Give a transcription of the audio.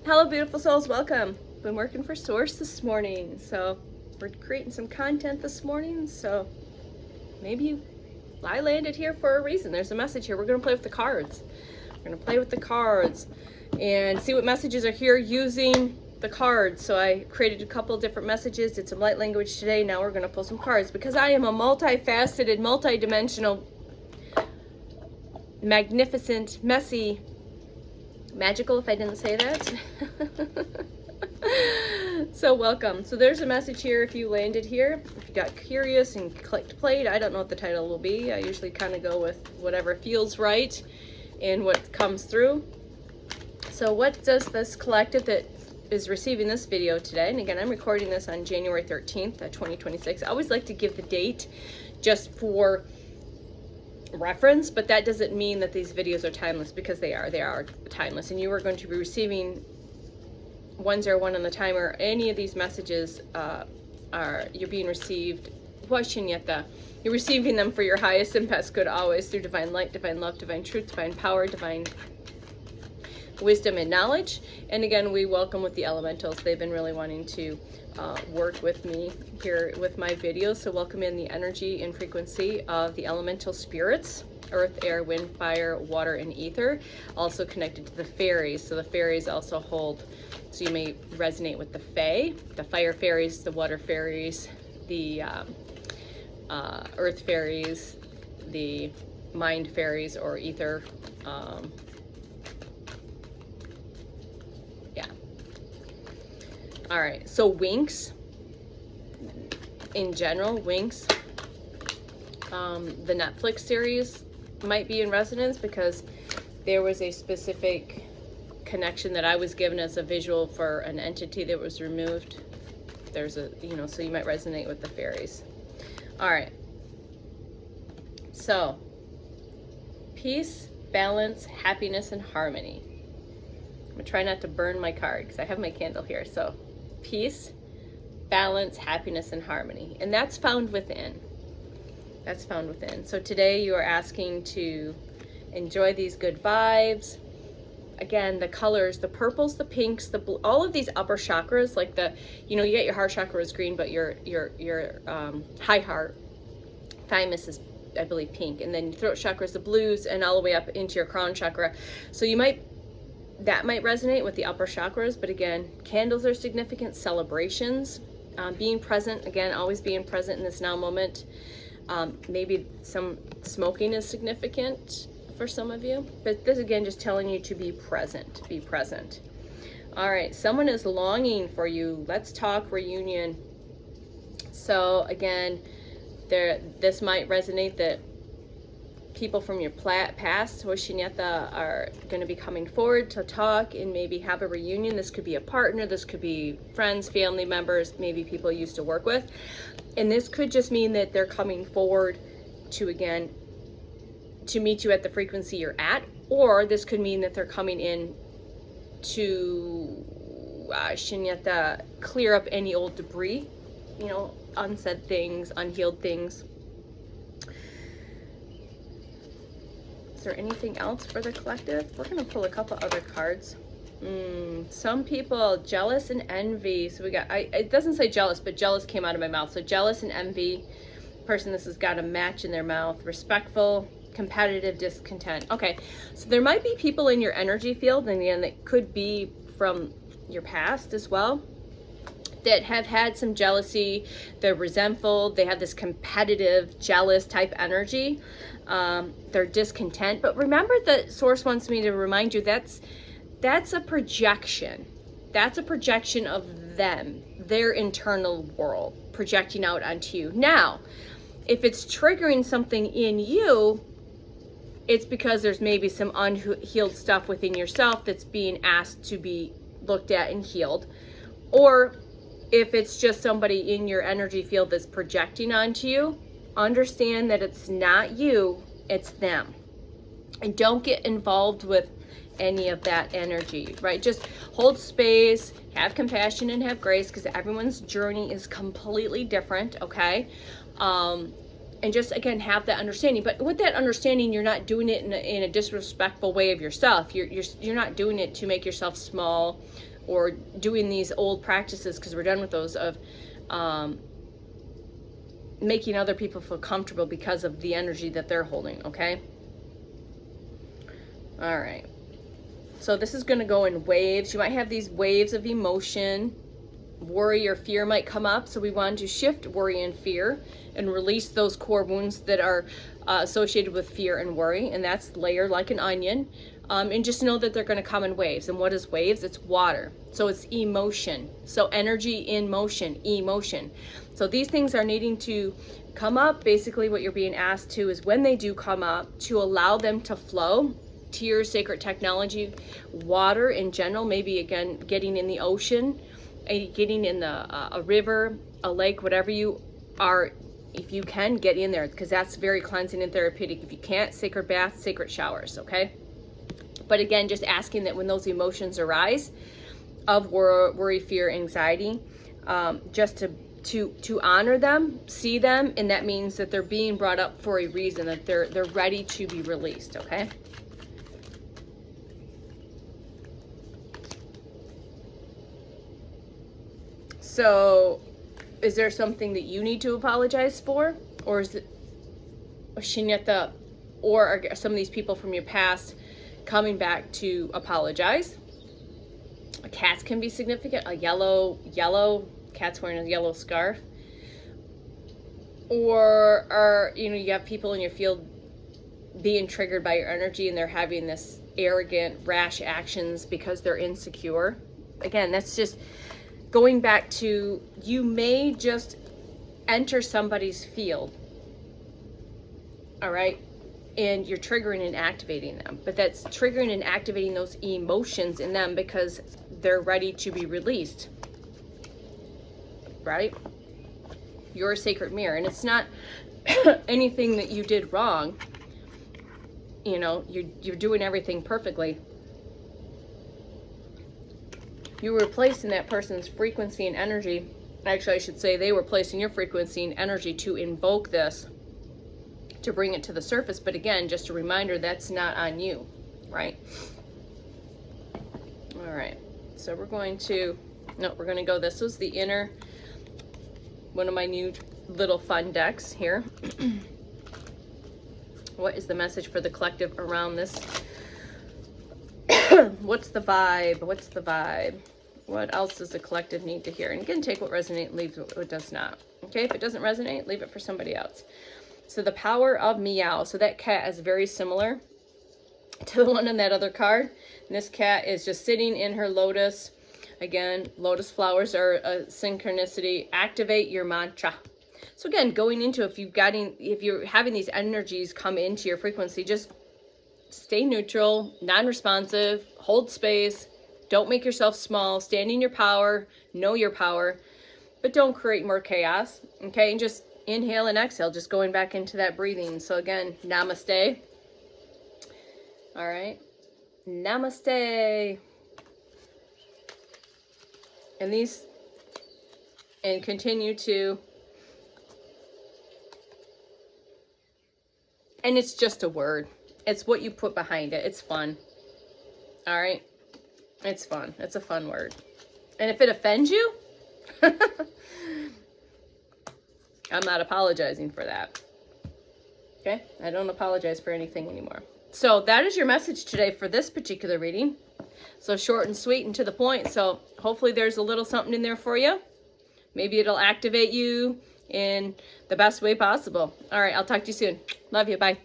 Hello, beautiful souls. Welcome. Been working for Source this morning, so we're creating some content this morning. So maybe I landed here for a reason. There's a message here. We're going to play with the cards. We're going to play with the cards and see what messages are here using the cards. So I created a couple different messages, did some light language today. Now we're going to pull some cards because I am a multifaceted, multidimensional, magnificent, messy, magical, if I didn't say that. So welcome. So there's a message here if you landed here. If you got curious and clicked played, I don't know what the title will be. I usually kind of go with whatever feels right and what comes through. So what does this collective that is receiving this video today, and again, I'm recording this on January 13th, 2026. I always like to give the date just for reference, but that doesn't mean that these videos are timeless, because they are timeless, and you are going to be receiving 101 on the timer. Any of these messages you're being received, you're receiving them for your highest and best good, always through divine light, divine love, divine truth, divine power, divine wisdom and knowledge. And again, we welcome with the elementals. They've been really wanting to work with me here with my videos, so welcome in the energy and frequency of the elemental spirits: earth, air, wind, fire, water, and ether. Also connected to the fairies, so the fairies also hold, so you may resonate with the fae, the fire fairies, the water fairies, the earth fairies, the mind fairies, or ether. All right, so winks, in general, winks, the Netflix series might be in resonance, because there was a specific connection that I was given as a visual for an entity that was removed. There's a, so you might resonate with the fairies. All right, so peace, balance, happiness, and harmony. I'm gonna try not to burn my card because I have my candle here. So peace, balance, happiness, and harmony. And that's found within. That's found within. So today you are asking to enjoy these good vibes. Again, the colors, the purples, the pinks, the blue, all of these upper chakras, like the, you get your heart chakra is green, but your high heart, thymus is, I believe, pink. And then your throat chakra is the blues, and all the way up into your crown chakra. So that might resonate with the upper chakras, but again, candles are significant, celebrations, being present, again, always being present in this now moment. Maybe some smoking is significant for some of you, but this again, just telling you to be present, be present. All right, someone is longing for you. Let's talk reunion. So again, this might resonate that people from your past, Hoshinyata, are going to be coming forward to talk and maybe have a reunion. This could be a partner, this could be friends, family members, maybe people you used to work with. And this could just mean that they're coming forward to, again, to meet you at the frequency you're at, or this could mean that they're coming in to Shinyata, clear up any old debris, unsaid things, unhealed things. Is there anything else for the collective? We're going to pull a couple other cards. Some people, jealous and envy. So we got, it doesn't say jealous, but jealous came out of my mouth. So jealous and envy. Person, this has got a match in their mouth. Respectful, competitive, discontent. Okay, so there might be people in your energy field, and again, that could be from your past as well, that have had some jealousy. They're resentful. They have this competitive, jealous type energy. They're discontent. But remember that Source wants me to remind you that's a projection. That's a projection of them, their internal world, projecting out onto you. Now, if it's triggering something in you, it's because there's maybe some unhealed stuff within yourself that's being asked to be looked at and healed. Or if it's just somebody in your energy field that's projecting onto you, understand that it's not you, it's them. And don't get involved with any of that energy, right? Just hold space, have compassion, and have grace, because everyone's journey is completely different, okay? And just, again, have that understanding. But with that understanding, you're not doing it in a disrespectful way of yourself. You're not doing it to make yourself small or doing these old practices, because we're done with those, of making other people feel comfortable because of the energy that they're holding, okay? All right. So this is going to go in waves. You might have these waves of emotion. Worry or fear might come up. So we want to shift worry and fear and release those core wounds that are associated with fear and worry. And that's layered like an onion. And just know that they're going to come in waves. And what is waves? It's water. So it's emotion. So energy in motion, emotion. So these things are needing to come up. Basically what you're being asked to is, when they do come up, to allow them to flow. Tears, sacred technology, water in general, maybe again getting in the ocean, getting in a river, a lake, whatever you are, if you can, get in there, because that's very cleansing and therapeutic. If you can't, sacred baths, sacred showers, okay? But again, just asking that when those emotions arise of worry, fear, anxiety, just to honor them, see them, and that means that they're being brought up for a reason, that they're ready to be released, okay? So, is there something that you need to apologize for? Or is it Shineta, or are some of these people from your past coming back to apologize? Cats can be significant. A yellow cat's wearing a yellow scarf. Or are, you have people in your field being triggered by your energy, and they're having this arrogant, rash actions because they're insecure. Again, that's just going back to, you may just enter somebody's field, all right, and you're triggering and activating them, but that's triggering and activating those emotions in them because they're ready to be released, right? You're a sacred mirror, and it's not anything that you did wrong. You're doing everything perfectly. You were placing that person's frequency and energy. Actually, I should say they were placing your frequency and energy to invoke this, to bring it to the surface. But again, just a reminder, that's not on you, right? All right. So we're going to go, this was the inner, one of my new little fun decks here. What is the message for the collective around this? What's the vibe? What's the vibe? What else does the collective need to hear? And again, take what resonates, leave what does not. Okay, if it doesn't resonate, leave it for somebody else. So the power of meow. So that cat is very similar to the one in that other card. And this cat is just sitting in her lotus. Again, lotus flowers are a synchronicity. Activate your mantra. So again, going into, if you're having these energies come into your frequency, just stay neutral, non-responsive, hold space, don't make yourself small, stand in your power, know your power, but don't create more chaos, okay? And just inhale and exhale, just going back into that breathing. So again, namaste. All right, namaste. And continue to, and it's just a word. It's what you put behind it. It's fun. All right. It's fun. It's a fun word. And if it offends you, I'm not apologizing for that. Okay? I don't apologize for anything anymore. So that is your message today for this particular reading. So short and sweet and to the point. So hopefully there's a little something in there for you. Maybe it'll activate you in the best way possible. All right. I'll talk to you soon. Love you. Bye.